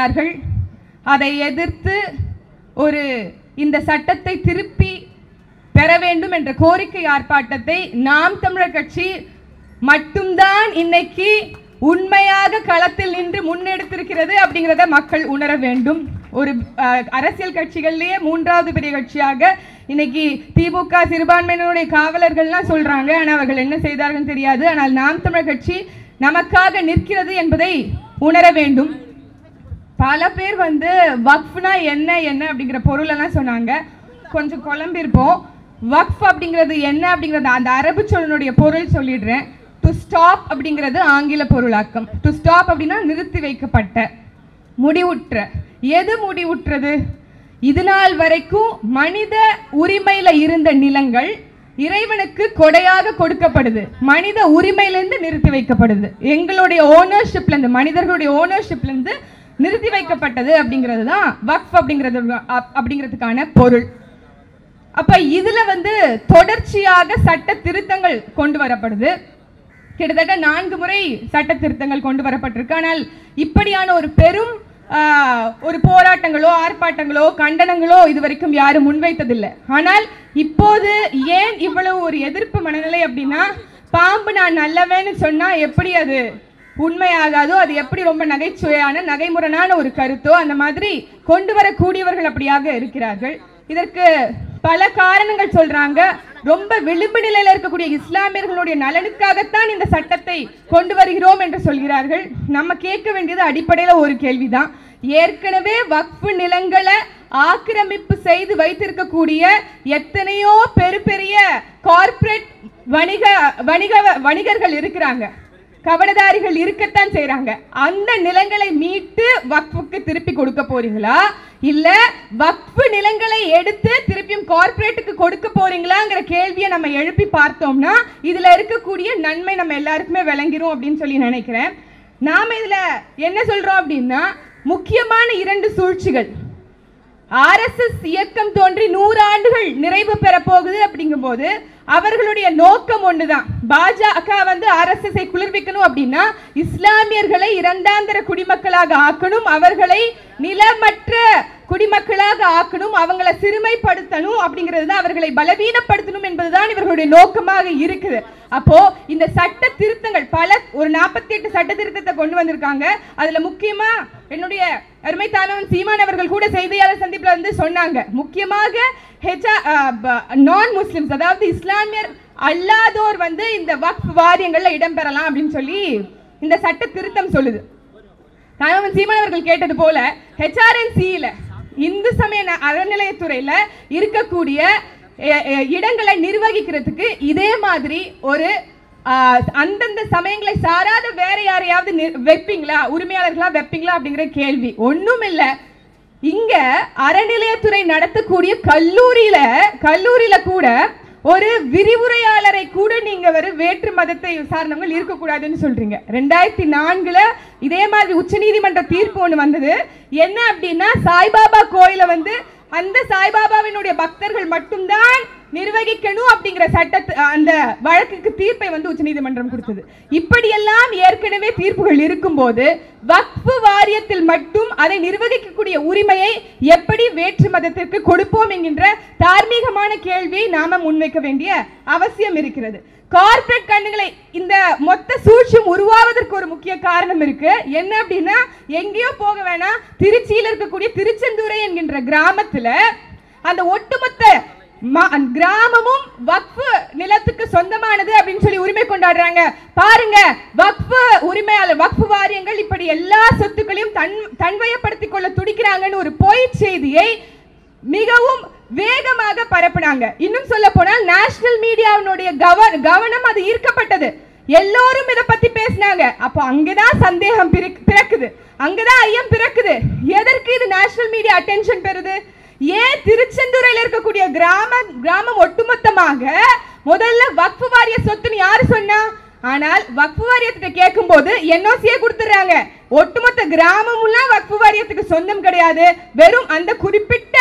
இருக்கிறார்கள். அதை எதிர்த்து இந்த சட்டத்தை திருப்பி பெற வேண்டும் என்ற கோரிக்கை ஆர்ப்பாட்டத்தை நாம் தமிழர் கட்சி மட்டும்தான் இன்னைக்கு உண்மையாக களத்தில் நின்று முன்னெடுத்திருக்கிறது அப்படிங்கிறத மக்கள் உணர வேண்டும். ஒரு அரசியல் கட்சிகள்லயே மூன்றாவது பெரிய கட்சியாக இன்னைக்கு திமுக சிறுபான்மையினருடைய காவலர்கள்லாம் சொல்றாங்க. ஆனால் அவர்கள் என்ன செய்தார்கள் தெரியாது. ஆனால் நாம் தமிழர் கட்சி நமக்காக நிற்கிறது என்பதை உணர வேண்டும். பல பேர் வக்ஃப்னா என்ன அப்படிங்கிற பொருளெல்லாம் சொன்னாங்க. கொஞ்சம் குழம்பிருப்போம். வக்ஃப் அப்படிங்கிறது என்ன அப்படிங்கிறது அந்த அரபு சொல்லினுடைய பொருள் சொல்லிடுறேன். டு ஸ்டாப் அப்படிங்கிறது ஆங்கில பொருளாக்கம். டு ஸ்டாப் அப்படின்னா நிறுத்தி வைக்கப்பட்ட, முடிவுற்ற. எது முடிவுற்றது? இது நாள் வரைக்கும் மனித உரிமையில இருந்த நிலங்கள் இறைவனுக்கு கொடையாக கொடுக்கப்படுது. மனித உரிமையிலிருந்து நிறுத்தி வைக்கப்படுது. எங்களுடைய ஓனர்ஷிப்ல இருந்து, மனிதர்களுடைய ஓனர்ஷிப்ல இருந்து நிறுத்தி வைக்கப்பட்டது அப்படிங்கிறது தான் வக்ஃப் அப்படிங்கிறதுக்கான பொருள். அப்ப இதுல தொடர்ச்சியாக சட்ட திருத்தங்கள் கொண்டு வரப்படுது. கிட்டத்தட்ட 4 முறை சட்ட திருத்தங்கள் கொண்டு வரப்பட்டிருக்கு. ஆனால் இப்படியான ஒரு பெரும் ஒரு போராட்டங்களோ ஆர்ப்பாட்டங்களோ கண்டனங்களோ இதுவரைக்கும் யாரும் முன்வைத்ததில்லை. ஆனால் இப்போது ஏன் இவ்வளவு ஒரு எதிர்ப்பு மனநிலை அப்படின்னா, பாம்பு நான் நல்லவேன்னு சொன்னா எப்படி அது உண்மையாகாதோ, அது எப்படி ரொம்ப நகைச்சுவையான நகைமுறையான ஒரு கருத்தோ அந்த மாதிரி கொண்டு வரக்கூடியவர்கள் அப்படியாக இருக்கிறார்கள். இதற்கு பல காரணங்கள் சொல்றாங்க. ரொம்ப விளிம்பு நிலையில் இருக்கக்கூடிய இஸ்லாமியர்களுடைய நலனுக்காகத்தான் இந்த சட்டத்தை கொண்டு வருகிறோம் என்று சொல்கிறார்கள். நம்ம கேட்க வேண்டியது அடிப்படையில் ஒரு கேள்விதான். ஏற்கனவே வக்ஃப் நிலங்களை ஆக்கிரமிப்பு செய்து வைத்திருக்கக்கூடிய எத்தனையோ பெரிய கார்ப்பரேட் வணிகர்கள் இருக்கிறாங்க, கவனதாரிகள் இருக்கத்தான் செய்யறாங்க. அந்த நிலங்களை மீட்டு வக்ஃபுக்கு திருப்பி கொடுக்க போறீங்களா, இல்ல வக்ஃப் நிலங்களை எடுத்து திருப்பியும் கார்ப்பரேட்டுக்கு கொடுக்க போறீங்களாங்கிற கேள்வியை நம்ம எழுப்பி பார்த்தோம்னா இதுல இருக்கக்கூடிய நன்மை நம்ம எல்லாருக்குமே விளங்கிரும் அப்படின்னு சொல்லி நினைக்கிறேன். நாம இதுல என்ன சொல்றோம் அப்படின்னா, முக்கியமான 2 சூழ்ச்சிகள். RSS இயக்கம் தோன்றி 100 ஆண்டுகள் நிறைவு பெற போகுது அப்படிங்கும் போது அவர்களுடைய நோக்கம் ஒண்ணுதான். பாஜக RSS-ஐ குளிர்விக்கணும் அப்படின்னா இஸ்லாமியர்களை இரண்டாந்தர குடிமக்களாக ஆக்கணும், அவர்களை நிலமற்ற குடிமக்களாக ஆக்கணும், அவங்களை சிறுமைப்படுத்தணும் அப்படிங்கிறது தான், அவர்களை பலவீனப்படுத்தணும் என்பதுதான் இவர்களுடைய நோக்கமாக இருக்குது. அப்போ இந்த சட்ட திருத்தங்கள் ஒரு 48 சட்ட திருத்தத்தை கொண்டு வந்திருக்காங்க. அதுல முக்கியமா என்னுடைய அருமை தானவன் சீமான் அவர்கள் கூட செய்தியாளர் சந்திப்புல சொன்னாங்க, முக்கியமாக நான் முஸ்லிம்ஸ், அதாவது இஸ்லாமியர் அல்லாதோர் இந்த வக்ஃப் வாரியங்கள்ல இடம்பெறலாம் அப்படின்னு சொல்லி இந்த சட்ட திருத்தம் சொல்லுது. தானவன் சீமான் அவர்கள் கேட்டது போல HRNC-ல இந்து சமய அறநிலையத்துறையில இருக்கக்கூடிய இடங்களை நிர்வகிக்கிறதுக்கு இதே மாதிரி ஒரு அந்தந்த சமயங்களை சாராத வேற யாரையாவது வைப்பீங்களா, உரிமையாளர்களா வைப்பீங்களா அப்படிங்கிற கேள்வி ஒண்ணும் இல்லை. இங்க அறநிலையத்துறை நடத்தக்கூடிய கல்லூரியில கூட ஒரு விரிவுரையாளரை கூட நீங்க வேற்று மதத்தை சார்ந்தவங்க இருக்கக்கூடாதுன்னு சொல்றீங்க. 2004ல இதே மாதிரி உச்சநீதிமன்ற தீர்ப்பு ஒன்று வந்தது. என்ன அப்படின்னா, சாய்பாபா கோயில அந்த சாய்பாபாவினுடைய பக்தர்கள் மட்டும்தான் நிர்வகிக்கணும் அப்படிங்கிற அந்த வழக்குக்கு தீர்ப்பை உச்சநீதிமன்றம் கொடுத்தது. இப்படியெல்லாம் ஏற்கனவே தீர்ப்புகள் இருக்கும்போது வக்ஃப் வாரியத்தில் மட்டும் அதை நிர்வகிக்கக்கூடிய உரிமையை எப்படி வேற்று மதத்திற்கு கொடுப்போம் என்கின்ற தார்மீகமான கேள்வியை நாம முன்வைக்க வேண்டிய அவசியம் இருக்கிறது. கார்ப்பரேட் கண்ணுகளை இந்த மொத்த சூழ்ச்சியும் உருவாவதற்கு ஒரு முக்கிய காரணம் இருக்கு. என்ன அப்படின்னா, எங்கேயோ போக வேணாம், திருச்சியில் இருக்கக்கூடிய திருச்செந்தூரை என்கின்ற கிராமத்துல அந்த ஒட்டுமொத்த கிராமமும் வக்ஃப் நிலத்துக்கு சொந்தமானது அப்படின்னு சொல்லி உரிமை கொண்டாடுறாங்க. பாருங்க, வக்ஃப் உரிமையாளர் வக்ஃப் வாரியங்கள் இப்படி எல்லா சொத்துக்களையும் தன்வயப்படுத்திக் கொள்ள துடிக்கிறாங்கன்னு ஒரு பொய் செய்தியை மிகவும் வேகமாக பரப்புனாங்க. இன்னும் சொல்ல போனால் நேஷனல் மீடியாவினுடைய கவனம் அது ஈர்க்கப்பட்டது. எல்லோரும் இதை பத்தி பேசினாங்க. அப்போ அங்கதான் சந்தேகம் பிறக்குது, அங்கதான் ஐயம் பிறக்குது. எதற்கு இது நேஷனல் மீடியா அட்டென்ஷன் பெறுது? ஏன் திருச்செந்தூரில் இருக்கக்கூடிய கிராமம் ஒட்டுமொத்தமாக முதல்ல வக்ஃப் வாரிய சொத்துன்னு யாரு சொன்னா? ஆனால் வக்ஃப் வாரியத்தை கேட்கும் போது NOC கொடுத்துறாங்க. ஒட்டுமொத்த கிராமமும் வக்ஃபு வாரியத்துக்கு சொந்தம் கிடையாது. வெறும் அந்த குறிப்பிட்ட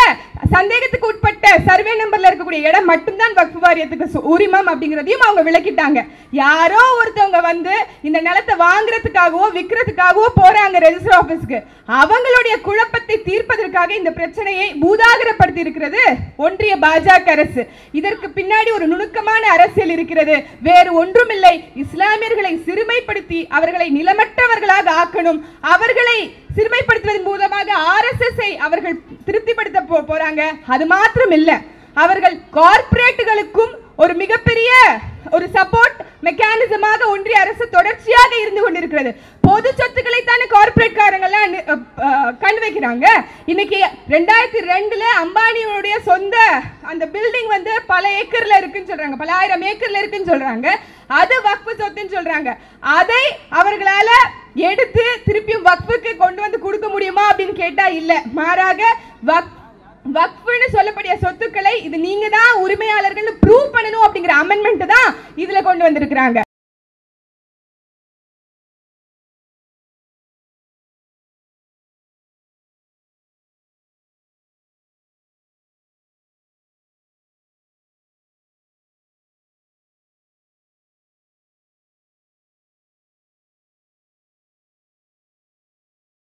சந்தேகத்துக்கு உட்பட்ட சர்வே நம்பர்ல இருக்கக்கூடிய இடம் மட்டும்தான் வக்ஃபு வாரியத்துக்கு உரிமம் அப்படிங்கிறதையும் அவங்க விளக்கிட்டாங்க. யாரோ ஒருத்தவங்க வந்து இந்த நிலத்தை வாங்குறதுக்காகவோ விற்கிறதுக்காகவோ போறாங்க ரெஜிஸ்டர் ஆபீஸ்க்கு. அவங்களுடைய குழப்பத்தை தீர்ப்பதற்காக இந்த பிரச்சனையை பூதாகரப்படுத்தி இருக்கிறது ஒன்றிய பாஜக அரசு. இதற்கு பின்னாடி ஒரு நுணுக்கமான அரசியல் இருக்கிறது. வேறு ஒன்றுமில்லை. இஸ்லாமியர்களை சிறுமைப்படுத்தி அவர்களை நிலமற்றவர்களாக ஆக்கணும். அவர்களை சிறுமைப்படுத்துவதன் மூலமாக ஆர்எஸ்எஸ் அவர்கள் திருப்திப்படுத்த போறாங்க. அது மாத்திரம் இல்ல, அவர்கள் கார்ப்பரேட்டுகளுக்கும் ஒரு மிகப்பெரிய ஒரு சப்போர்ட் மெக்கானிசமாக ஒன்றிய அரசு தொடர்ச்சியாக இருந்து கொண்டிருக்கிறது. பொது சொத்துக்களை தானே கார்ப்பரேட் காரங்கெல்லாம் கண் வைக்கிறாங்க. இன்னைக்கு 2002 அம்பானியோடைய சொந்த அந்த பில்டிங் வந்து பல ஏக்கர்ல இருக்குன்னு சொல்றாங்க, பல ஆயிரம் ஏக்கர்ல இருக்குன்னு சொல்றாங்க. அது வக்ஃபு சொத்துன்னு சொல்றாங்க. அதை அவர்களால எடுத்து திருப்பியும் வக்ஃபுக்கு கொண்டு வந்து கொடுக்க முடியுமா அப்படின்னு கேட்டா இல்ல. மாறாக வக்ஃப்னு சொல்லக்கூடிய சொத்துக்களை இது நீங்க தான் உரிமையாளர்கள் ப்ரூவ் பண்ணணும் அப்படிங்கிற அமெண்ட்மெண்ட் தான் இதுல கொண்டு வந்திருக்கிறாங்க.